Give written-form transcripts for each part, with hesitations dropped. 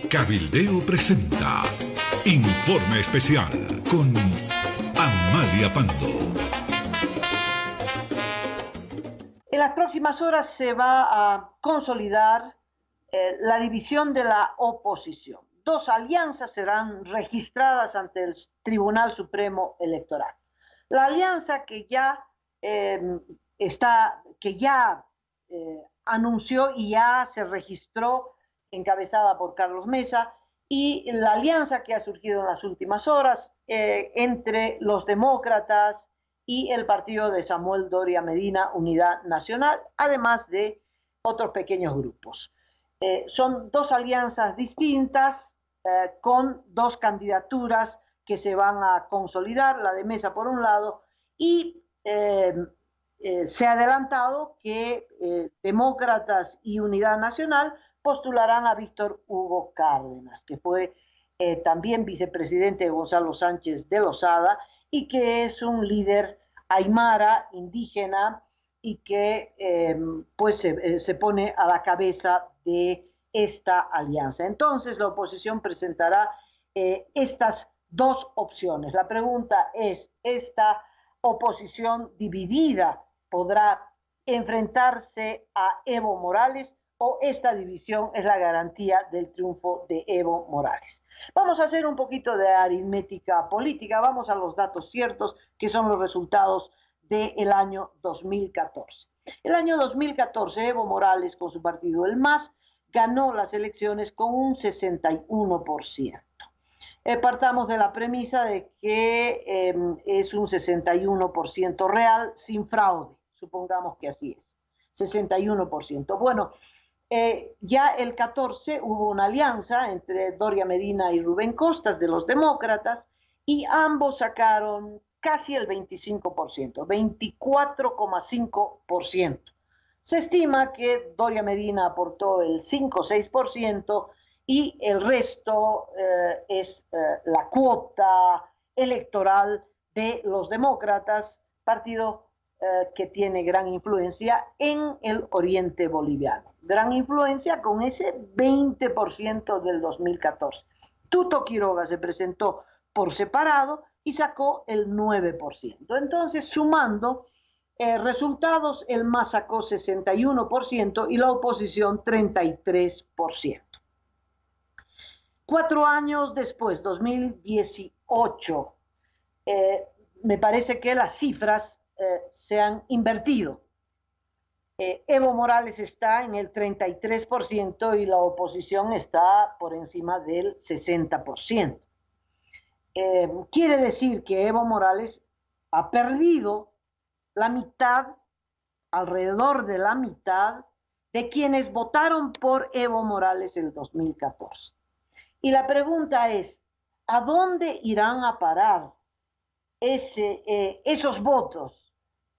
Cabildeo presenta Informe Especial con Amalia Pando. En las próximas horas se va a consolidar la división de la oposición. Dos alianzas serán registradas ante el Tribunal Supremo Electoral. La alianza que ya anunció y ya se registró, encabezada por Carlos Mesa, y la alianza que ha surgido en las últimas horas entre los demócratas y el partido de Samuel Doria Medina, Unidad Nacional, además de otros pequeños grupos. Son dos alianzas distintas con dos candidaturas que se van a consolidar, la de Mesa por un lado, y se ha adelantado que demócratas y Unidad Nacional postularán a Víctor Hugo Cárdenas, que fue también vicepresidente de Gonzalo Sánchez de Lozada y que es un líder aymara, indígena, y que se pone a la cabeza de esta alianza. Entonces la oposición presentará estas dos opciones. La pregunta es, ¿esta oposición dividida podrá enfrentarse a Evo Morales o esta división es la garantía del triunfo de Evo Morales? Vamos a hacer un poquito de aritmética política, vamos a los datos ciertos que son los resultados del año 2014. El año 2014 Evo Morales con su partido el MAS ganó las elecciones con un 61%. Partamos de la premisa de que es un 61% real sin fraude, supongamos que así es, 61%. Bueno, ya el 14 hubo una alianza entre Doria Medina y Rubén Costas de los demócratas y ambos sacaron casi el 25%, 24,5%. Se estima que Doria Medina aportó el 5 o 6% y el resto es la cuota electoral de los demócratas, partido que tiene gran influencia en el oriente boliviano. Gran influencia con ese 20% del 2014. Tuto Quiroga se presentó por separado y sacó el 9%. Entonces, sumando resultados, el MAS sacó 61% y la oposición 33%. 4 años después, 2018, me parece que las cifras se han invertido. Evo Morales está en el 33% y la oposición está por encima del 60%. Quiere decir que Evo Morales ha perdido la mitad, alrededor de la mitad, de quienes votaron por Evo Morales en el 2014. Y la pregunta es, ¿a dónde irán a parar esos votos?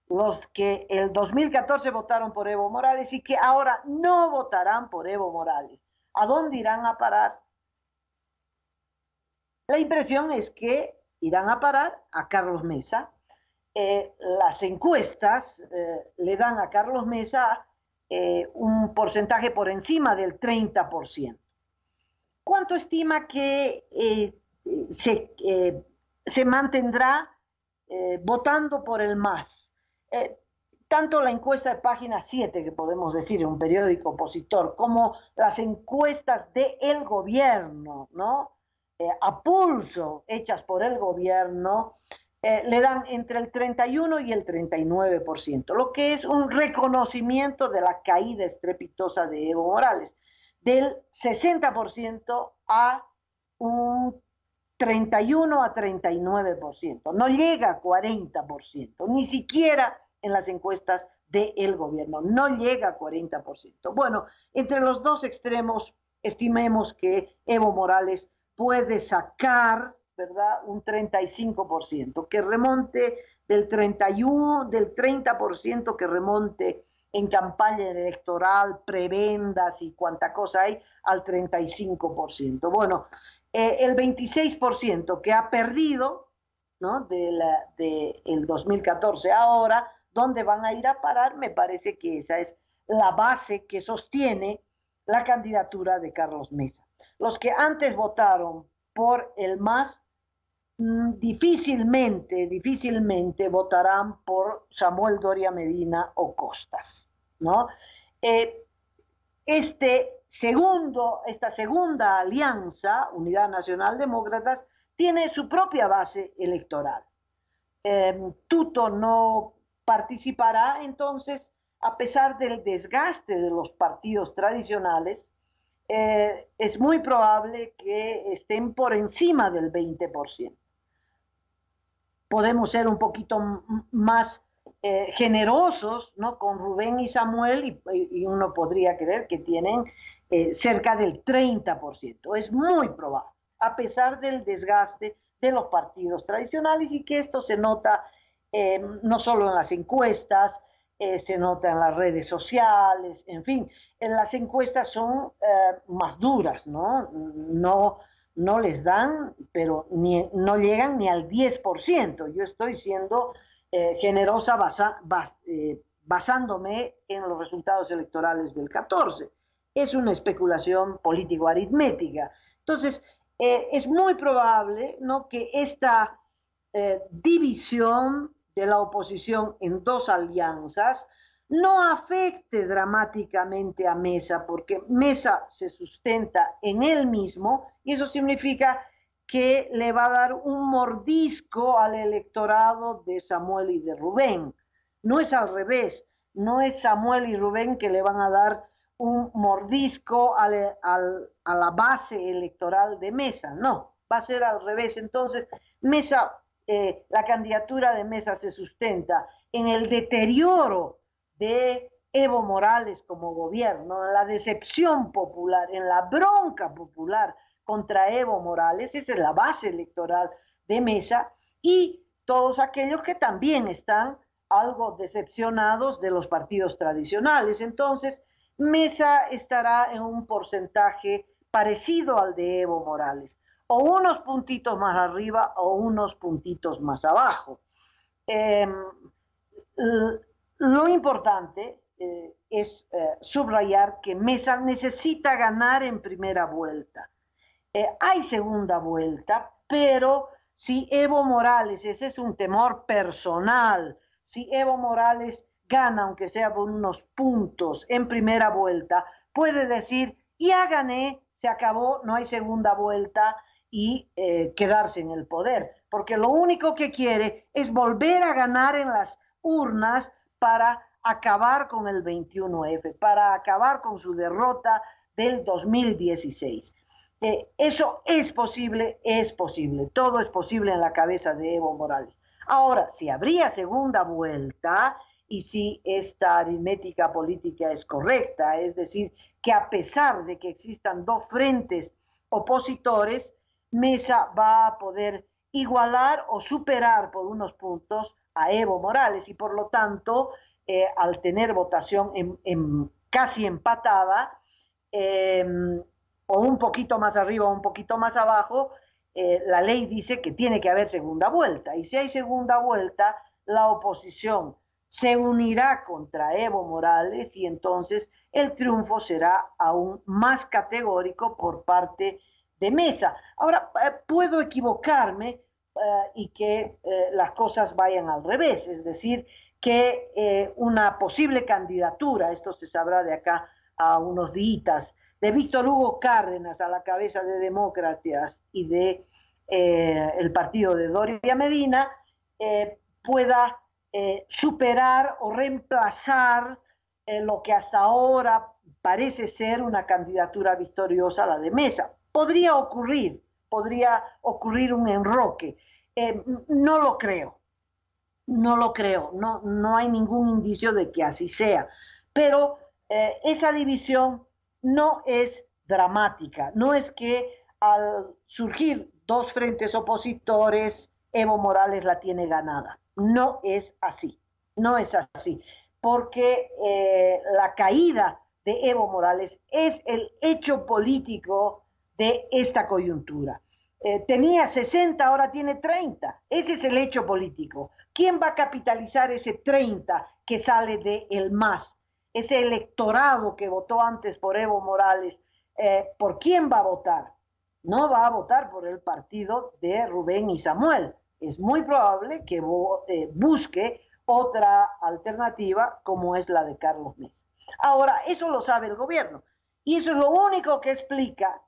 Los que el 2014 votaron por Evo Morales y que ahora no votarán por Evo Morales. ¿A dónde irán a parar? La impresión es que irán a parar a Carlos Mesa. Las encuestas le dan a Carlos Mesa un porcentaje por encima del 30%. ¿Cuánto estima que se mantendrá votando por el MAS? Tanto la encuesta de Página 7, que podemos decir, un periódico opositor, como las encuestas del gobierno, ¿no? A pulso, hechas por el gobierno, le dan entre el 31 y el 39%, lo que es un reconocimiento de la caída estrepitosa de Evo Morales, del 60% a un 31 a 39%, no llega a 40%, ni siquiera en las encuestas del gobierno, no llega a 40%. Bueno, entre los dos extremos, estimemos que Evo Morales puede sacar, ¿verdad?, un 35%, que remonte del 30% que remonte en campaña electoral, prebendas y cuánta cosa hay, al 35%. Bueno, el 26% que ha perdido, ¿no?, del 2014 ahora, ¿dónde van a ir a parar? Me parece que esa es la base que sostiene la candidatura de Carlos Mesa. Los que antes votaron por el MAS difícilmente votarán por Samuel Doria Medina o Costas, ¿no? Eh, esta segunda alianza, Unidad Nacional Demócratas, tiene su propia base electoral. Tuto no participará, entonces, a pesar del desgaste de los partidos tradicionales, es muy probable que estén por encima del 20%. Podemos ser un poquito más generosos, ¿no?, con Rubén y Samuel, y uno podría creer que tienen cerca del 30%. Es muy probable, a pesar del desgaste de los partidos tradicionales, y que esto se nota no solo en las encuestas, se nota en las redes sociales, en fin, en las encuestas son más duras, ¿no? No les dan, pero no llegan ni al 10%. Yo estoy siendo generosa basándome en los resultados electorales del 14. Es una especulación político-aritmética. Entonces, es muy probable, ¿no?, que esta división de la oposición en dos alianzas no afecte dramáticamente a Mesa, porque Mesa se sustenta en él mismo, y eso significa que le va a dar un mordisco al electorado de Samuel y de Rubén. No es al revés, no es Samuel y Rubén que le van a dar un mordisco a la base electoral de Mesa, no, va a ser al revés. Entonces, Mesa, la candidatura de Mesa se sustenta en el deterioro de Evo Morales como gobierno, en la decepción popular, en la bronca popular contra Evo Morales. Esa es la base electoral de Mesa, y todos aquellos que también están algo decepcionados de los partidos tradicionales. Entonces, Mesa estará en un porcentaje parecido al de Evo Morales, o unos puntitos más arriba o unos puntitos más abajo. Lo importante es subrayar que Mesa necesita ganar en primera vuelta. Hay segunda vuelta, pero si Evo Morales, ese es un temor personal, si Evo Morales gana, aunque sea por unos puntos en primera vuelta, puede decir, ya gané, se acabó, no hay segunda vuelta, y quedarse en el poder, porque lo único que quiere es volver a ganar en las urnas para acabar con el 21F, para acabar con su derrota del 2016. Eso es posible, todo es posible en la cabeza de Evo Morales. Ahora, si habría segunda vuelta, y si esta aritmética política es correcta, es decir, que a pesar de que existan dos frentes opositores, Mesa va a poder igualar o superar por unos puntos a Evo Morales, y por lo tanto, al tener votación casi empatada, o un poquito más arriba o un poquito más abajo, la ley dice que tiene que haber segunda vuelta, y si hay segunda vuelta, la oposición se unirá contra Evo Morales, y entonces el triunfo será aún más categórico por parte de Mesa. Ahora, puedo equivocarme y que las cosas vayan al revés, es decir, que una posible candidatura, esto se sabrá de acá a unos días, de Víctor Hugo Cárdenas a la cabeza de Demócratas y de el partido de Doria Medina, pueda superar o reemplazar lo que hasta ahora parece ser una candidatura victoriosa, la de Mesa. Podría ocurrir un enroque. No lo creo, no hay ningún indicio de que así sea, pero esa división no es dramática, no es que al surgir dos frentes opositores, Evo Morales la tiene ganada. No es así, porque la caída de Evo Morales es el hecho político de esta coyuntura. Tenía 60, ahora tiene 30. Ese es el hecho político. ¿Quién va a capitalizar ese 30 que sale del MAS? Ese electorado que votó antes por Evo Morales ¿por quién va a votar? No va a votar por el partido de Rubén y Samuel. Es muy probable que busque otra alternativa como es la de Carlos Mesa. Ahora, eso lo sabe el gobierno y eso es lo único que explica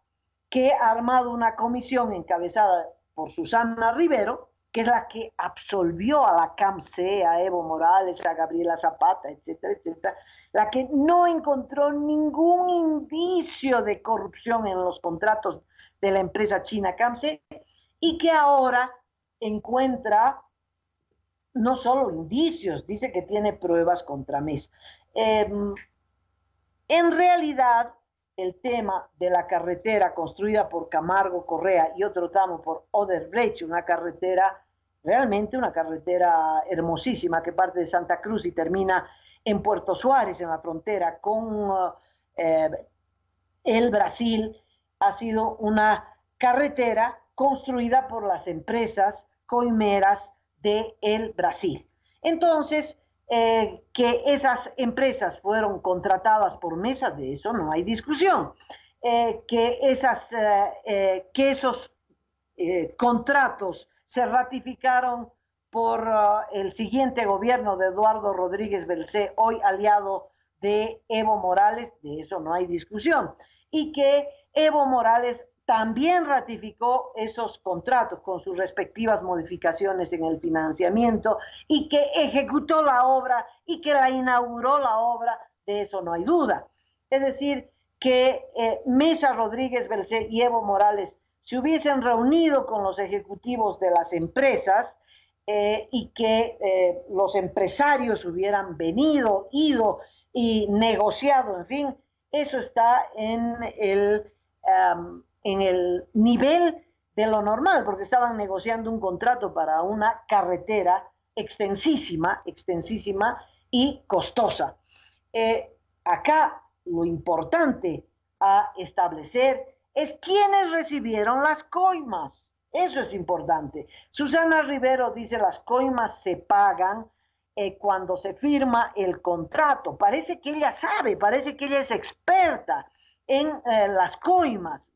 que ha armado una comisión encabezada por Susana Rivero, que es la que absolvió a la CAMC, a Evo Morales, a Gabriela Zapata, etcétera, etcétera, la que no encontró ningún indicio de corrupción en los contratos de la empresa china CAMC y que ahora encuentra no solo indicios, dice que tiene pruebas contra Mesa. En realidad, el tema de la carretera construida por Camargo Correa y otro tramo por Odebrecht, una carretera, realmente una carretera hermosísima que parte de Santa Cruz y termina en Puerto Suárez, en la frontera con el Brasil, ha sido una carretera construida por las empresas coimeras del Brasil. Entonces, que esas empresas fueron contratadas por Mesa, de eso no hay discusión. Que esos contratos se ratificaron por el siguiente gobierno de Eduardo Rodríguez Belcé, hoy aliado de Evo Morales, de eso no hay discusión. Y que Evo Morales también ratificó esos contratos con sus respectivas modificaciones en el financiamiento y que ejecutó la obra y que la inauguró la obra, de eso no hay duda. Es decir, que Mesa, Rodríguez Belcé y Evo Morales se hubiesen reunido con los ejecutivos de las empresas y que los empresarios hubieran venido, ido y negociado, en fin, eso está en el nivel de lo normal, porque estaban negociando un contrato para una carretera extensísima, extensísima y costosa. Acá lo importante a establecer es quiénes recibieron las coimas. Eso es importante. Susana Rivero dice las coimas se pagan cuando se firma el contrato. Parece que ella sabe, parece que ella es experta en las coimas,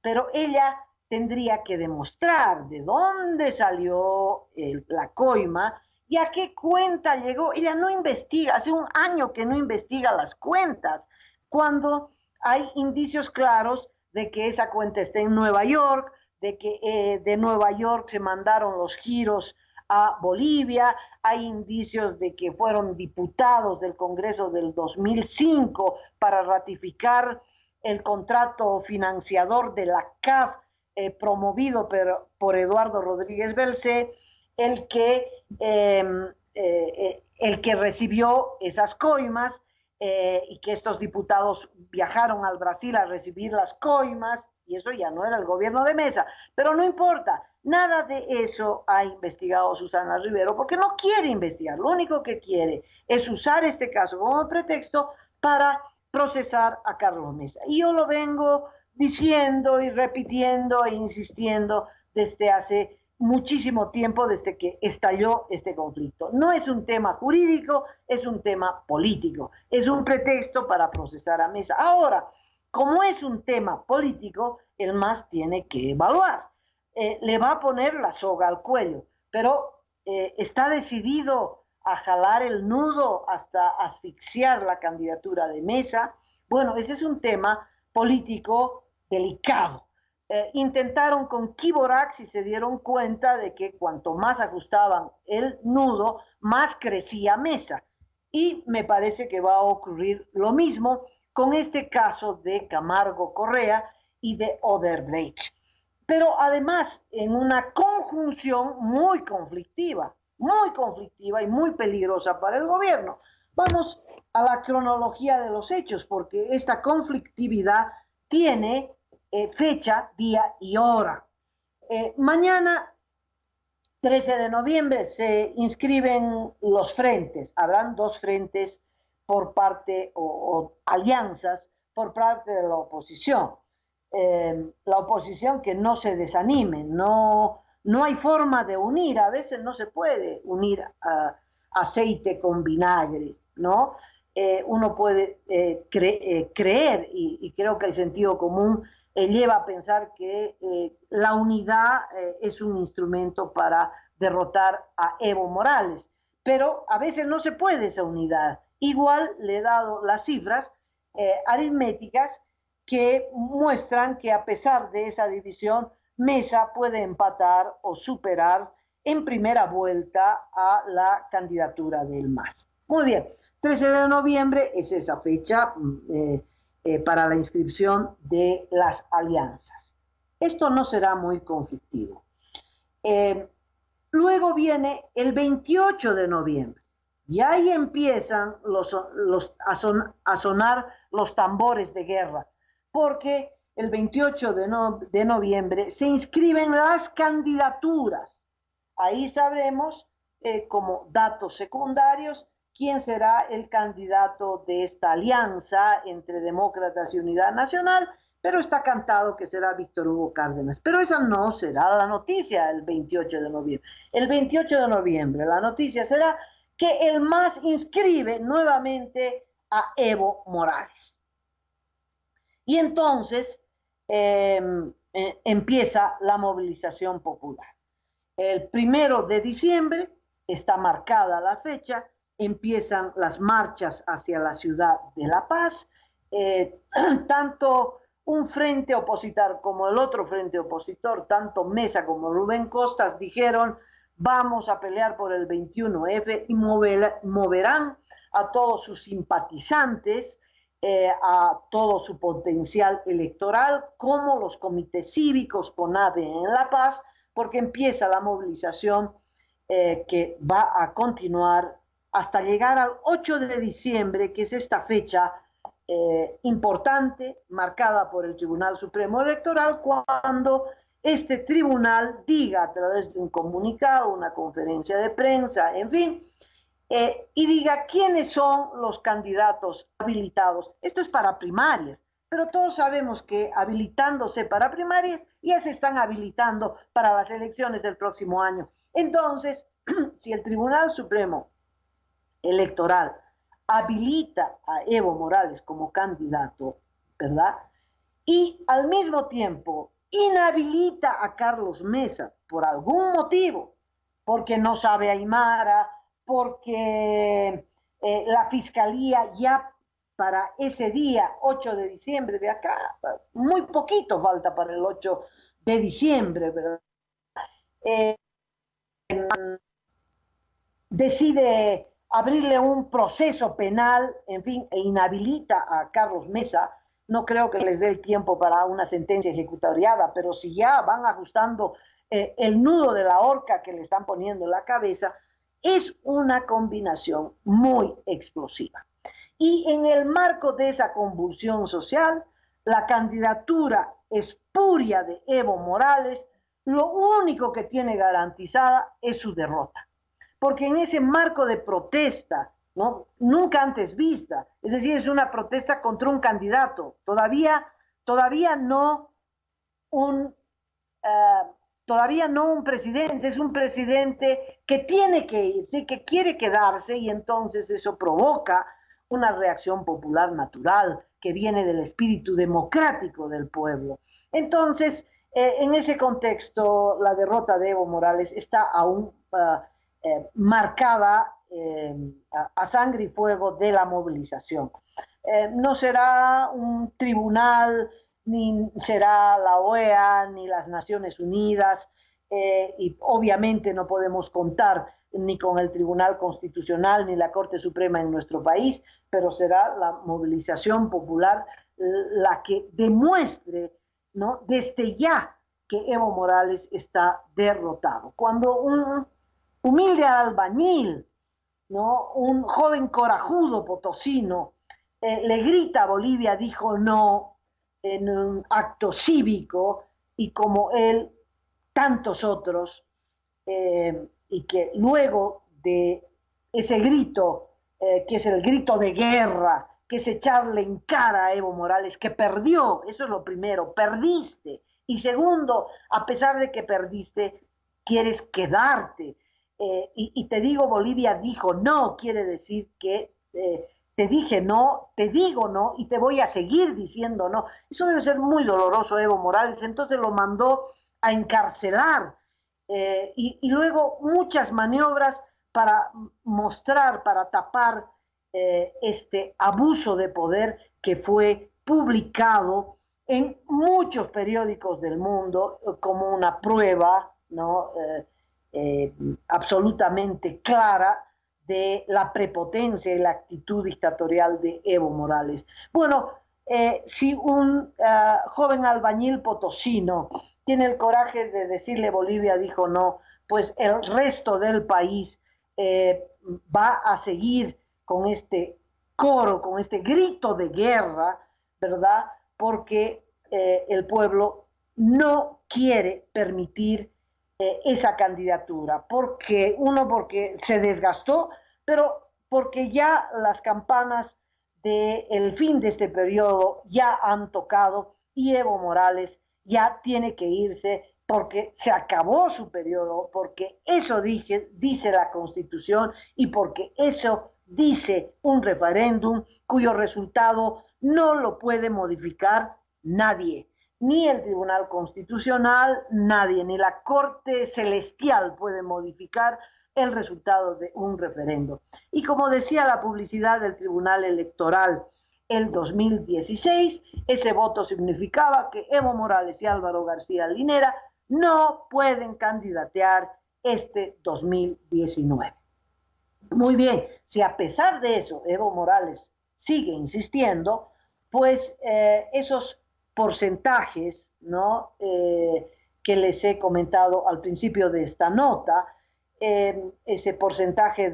pero ella tendría que demostrar de dónde salió la coima y a qué cuenta llegó. Ella no investiga, hace un año que no investiga las cuentas, cuando hay indicios claros de que esa cuenta está en Nueva York, de que de Nueva York se mandaron los giros a Bolivia, hay indicios de que fueron diputados del Congreso del 2005 para ratificar el contrato financiador de la CAF promovido por Eduardo Rodríguez Belcé, el que recibió esas coimas y que estos diputados viajaron al Brasil a recibir las coimas, y eso ya no era el gobierno de Mesa, pero no importa, nada de eso ha investigado Susana Rivero, porque no quiere investigar, lo único que quiere es usar este caso como pretexto para procesar a Carlos Mesa. Y yo lo vengo diciendo y repitiendo e insistiendo desde hace muchísimo tiempo, desde que estalló este conflicto. No es un tema jurídico, es un tema político, es un pretexto para procesar a Mesa. Ahora, como es un tema político, el MAS tiene que evaluar. Le va a poner la soga al cuello, pero está decidido a jalar el nudo hasta asfixiar la candidatura de Mesa. Bueno, ese es un tema político delicado. Intentaron con Kiborax y se dieron cuenta de que cuanto más ajustaban el nudo, más crecía Mesa. Y me parece que va a ocurrir lo mismo con este caso de Camargo Correa y de Odebrecht. Pero además en una conjunción muy conflictiva y muy peligrosa para el gobierno. Vamos a la cronología de los hechos, porque esta conflictividad tiene fecha, día y hora. Mañana, 13 de noviembre, se inscriben los frentes. Habrán dos frentes por parte o alianzas por parte de la oposición. La oposición que no se desanime, no hay forma de unir, a veces no se puede unir aceite con vinagre, ¿no? uno puede creer, y creo que el sentido común lleva a pensar que la unidad es un instrumento para derrotar a Evo Morales, pero a veces no se puede esa unidad. Igual le he dado las cifras aritméticas que muestran que a pesar de esa división, Mesa puede empatar o superar en primera vuelta a la candidatura del MAS. Muy bien, 13 de noviembre es esa fecha para la inscripción de las alianzas. Esto no será muy conflictivo. Luego viene el 28 de noviembre y ahí empiezan a sonar los tambores de guerra, porque el 28 de noviembre se inscriben las candidaturas. Ahí sabremos, como datos secundarios, quién será el candidato de esta alianza entre demócratas y Unidad Nacional, pero está cantado que será Víctor Hugo Cárdenas. Pero esa no será la noticia el 28 de noviembre. El 28 de noviembre la noticia será que el MAS inscribe nuevamente a Evo Morales. Y entonces empieza la movilización popular. El 1 de diciembre está marcada la fecha, empiezan las marchas hacia la ciudad de La Paz, tanto un frente opositor como el otro frente opositor, tanto Mesa como Rubén Costas, dijeron vamos a pelear por el 21F y moverán a todos sus simpatizantes, a todo su potencial electoral, como los comités cívicos CONADE en La Paz, porque empieza la movilización que va a continuar hasta llegar al 8 de diciembre, que es esta fecha importante, marcada por el Tribunal Supremo Electoral, cuando este tribunal diga a través de un comunicado, una conferencia de prensa, en fin, y diga quiénes son los candidatos habilitados. Esto es para primarias, pero todos sabemos que habilitándose para primarias ya se están habilitando para las elecciones del próximo año. Entonces, si el Tribunal Supremo Electoral habilita a Evo Morales como candidato, ¿verdad? Y al mismo tiempo inhabilita a Carlos Mesa por algún motivo, porque no sabe aymara, porque la fiscalía ya para ese día, 8 de diciembre de acá, muy poquito falta para el 8 de diciembre, ¿verdad? Decide abrirle un proceso penal, en fin, e inhabilita a Carlos Mesa. No creo que les dé el tiempo para una sentencia ejecutoriada, pero si ya van ajustando el nudo de la horca que le están poniendo en la cabeza, es una combinación muy explosiva. Y en el marco de esa convulsión social, la candidatura espuria de Evo Morales, lo único que tiene garantizada es su derrota. Porque en ese marco de protesta, ¿no?, nunca antes vista, es decir, es una protesta contra un candidato, todavía no un presidente, es un presidente que tiene que irse, que quiere quedarse, y entonces eso provoca una reacción popular natural que viene del espíritu democrático del pueblo. Entonces, en ese contexto, la derrota de Evo Morales está aún marcada a sangre y fuego de la movilización. No será un tribunal, ni será la OEA, ni las Naciones Unidas, y obviamente no podemos contar ni con el Tribunal Constitucional ni la Corte Suprema en nuestro país, pero será la movilización popular la que demuestre, ¿no?, desde ya que Evo Morales está derrotado. Cuando un humilde albañil, ¿no?, un joven corajudo potosino, le grita a Bolivia, dijo no, en un acto cívico, y como él, tantos otros, y que luego de ese grito, que es el grito de guerra, que es echarle en cara a Evo Morales, que perdió, eso es lo primero, perdiste, y segundo, a pesar de que perdiste, quieres quedarte, y te digo, Bolivia dijo no, quiere decir que te dije no, te digo no y te voy a seguir diciendo no. Eso debe ser muy doloroso, Evo Morales. Entonces lo mandó a encarcelar y luego muchas maniobras para mostrar, para tapar este abuso de poder que fue publicado en muchos periódicos del mundo como una prueba, ¿no? Absolutamente clara de la prepotencia y la actitud dictatorial de Evo Morales. Bueno, si un joven albañil potosino tiene el coraje de decirle Bolivia dijo no, pues el resto del país va a seguir con este coro, con este grito de guerra, ¿verdad? Porque el pueblo no quiere permitir esa candidatura, porque se desgastó, pero porque ya las campanas del fin de este periodo ya han tocado y Evo Morales ya tiene que irse porque se acabó su periodo, porque eso dice la Constitución y porque eso dice un referéndum cuyo resultado no lo puede modificar nadie, ni el Tribunal Constitucional, nadie, ni la Corte Celestial puede modificar el resultado de un referéndum. Y como decía la publicidad del Tribunal Electoral el 2016, ese voto significaba que Evo Morales y Álvaro García Linera no pueden candidatear este 2019. Muy bien, si a pesar de eso Evo Morales sigue insistiendo, pues esos porcentajes, ¿no? Que les he comentado al principio de esta nota, ese porcentaje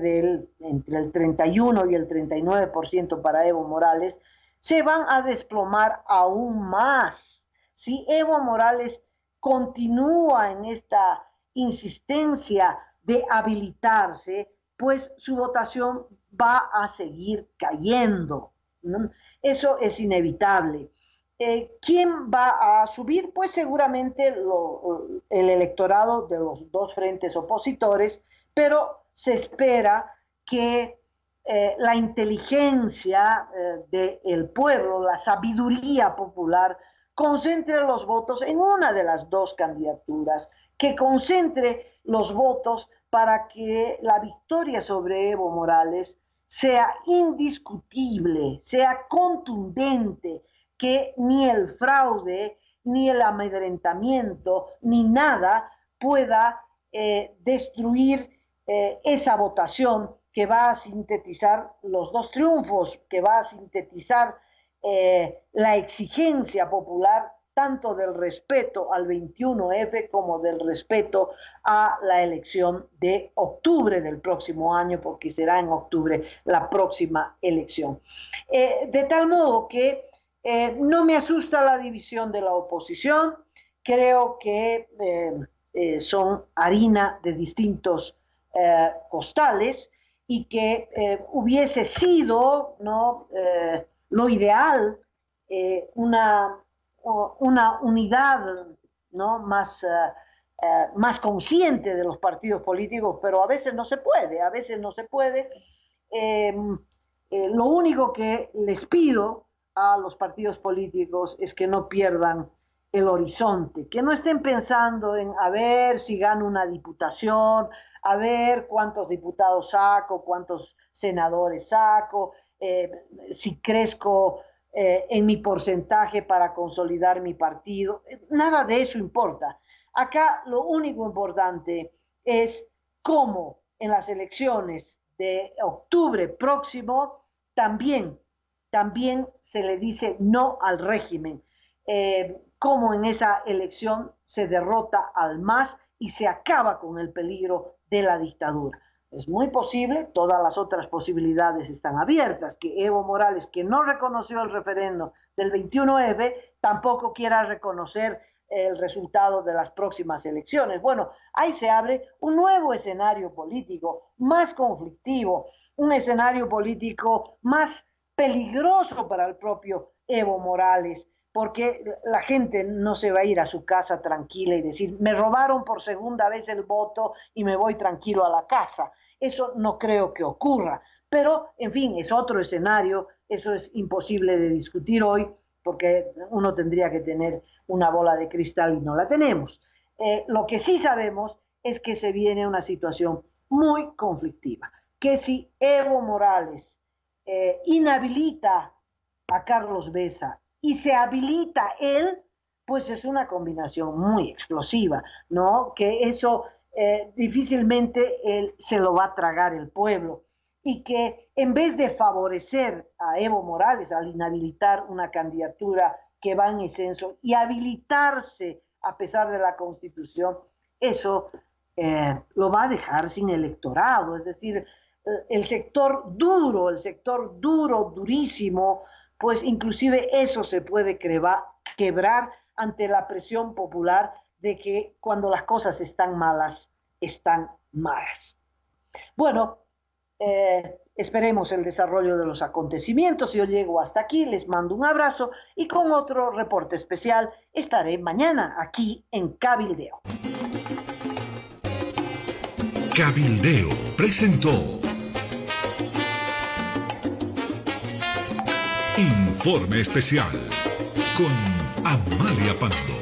entre el 31 y el 39% para Evo Morales, se van a desplomar aún más. Si Evo Morales continúa en esta insistencia de habilitarse, pues su votación va a seguir cayendo, ¿no? Eso es inevitable. ¿Quién va a subir? Pues seguramente el electorado de los dos frentes opositores, pero se espera que la inteligencia del pueblo, la sabiduría popular, concentre los votos en una de las dos candidaturas, que concentre los votos para que la victoria sobre Evo Morales sea indiscutible, sea contundente, que ni el fraude, ni el amedrentamiento, ni nada pueda destruir esa votación que va a sintetizar los dos triunfos, que va a sintetizar la exigencia popular tanto del respeto al 21F como del respeto a la elección de octubre del próximo año, porque será en octubre la próxima elección. De tal modo que no me asusta la división de la oposición, creo que son harina de distintos costales y que hubiese sido, ¿no? Lo ideal, una unidad, ¿no? Más consciente de los partidos políticos, pero a veces no se puede, lo único que les pido a los partidos políticos es que no pierdan el horizonte, que no estén pensando en a ver si gano una diputación, a ver cuántos diputados saco, cuántos senadores saco, si crezco en mi porcentaje para consolidar mi partido. Nada de eso importa. Acá lo único importante es cómo en las elecciones de octubre próximo también se le dice no al régimen, cómo en esa elección se derrota al MAS y se acaba con el peligro de la dictadura. Es muy posible, todas las otras posibilidades están abiertas, que Evo Morales, que no reconoció el referendo del 21F, tampoco quiera reconocer el resultado de las próximas elecciones. Bueno, ahí se abre un nuevo escenario político, más conflictivo, un escenario político más peligroso para el propio Evo Morales, porque la gente no se va a ir a su casa tranquila y decir, me robaron por segunda vez el voto y me voy tranquilo a la casa. Eso no creo que ocurra, Pero, en fin, es otro escenario, eso es imposible de discutir hoy, porque uno tendría que tener una bola de cristal y no la tenemos. Lo que sí sabemos es que se viene una situación muy conflictiva, que si Evo Morales inhabilita a Carlos Besa y se habilita él, pues es una combinación muy explosiva, ¿no? Que eso difícilmente se lo va a tragar el pueblo y que en vez de favorecer a Evo Morales al inhabilitar una candidatura que va en ascenso y habilitarse a pesar de la Constitución, eso lo va a dejar sin electorado, es decir, el sector duro, durísimo, pues inclusive eso se puede quebrar ante la presión popular de que cuando las cosas están malas, están malas. Bueno, esperemos el desarrollo de los acontecimientos. Yo llego hasta aquí, les mando un abrazo y con otro reporte especial estaré mañana aquí en Cabildeo. Cabildeo presentó Informe Especial con Amalia Pando.